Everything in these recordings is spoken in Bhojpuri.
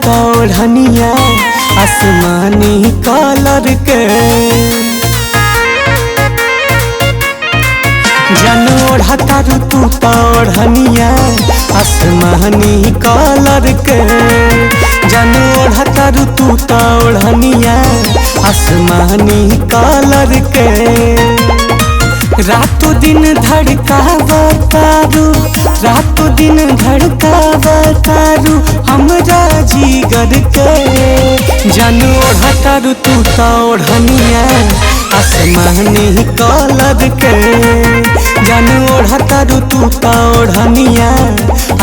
तो ओढ़निया आसमानी कलर के जन ओढ़ता रू तू तो ओढ़निया आसमानी कलर के जन ओढ़ता रू तू तो ओढ़निया आसमानी कलर के रातों दिन धड़कावतारू रातों दिन धड़कावतारू हमरा जिगर के जन ओढ़तारू तू तो ओढ़निया आसमानी कलर के जन ओढ़तारू तू तो ओढ़निया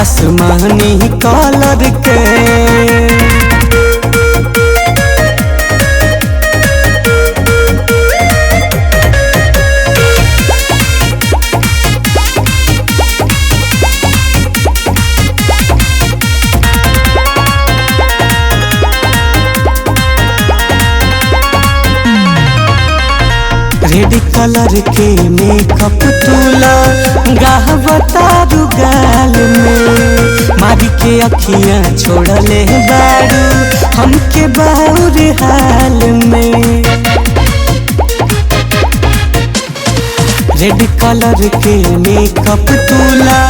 आसमानी कलर के रेड कलर के मेकअप तूला गावतारू गाल में मारी के अखियां छोड़ले बारू हमके बाउर हाल में रेड कलर के मेकअप तूला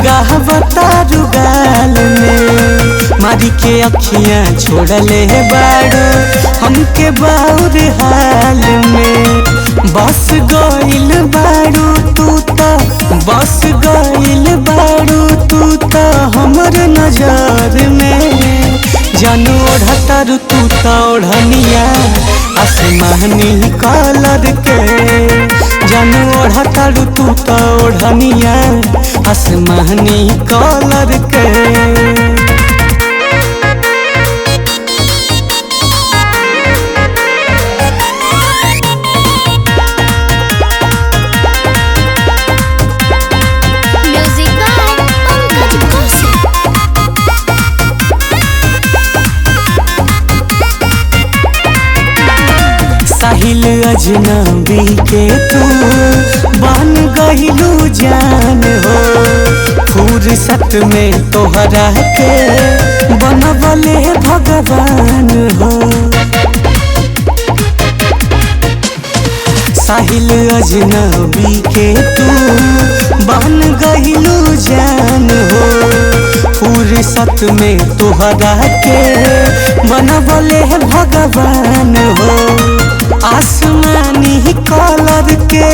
गावतारू गाल में मारी के अखियां छोड़ले बारू हमके बाउर हाल में बस गइल बारू तू तो बस गइल बारू तू तो हमर नजर में जन ओढ़तारू तू तो ओढ़निया आसमानी कलर के जन ओढ़तारू तू तो ओढ़निया आसमानी कलर के साहिल अजनबी के तू बन गइलू जान हो फुर्सत में तोहरा के बनवले भगवान हो साहिल अजनबी के तू बन गइलू जान हो फुर्सत में तोहरा के बनवले भगवान हो आसमानी कलर के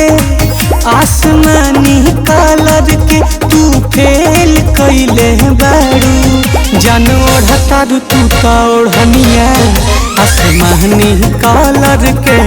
आसमानी कलर के तू फेल कइले बारू जन ओढ़तारू तू तो ओढ़निया आसमानी कलर के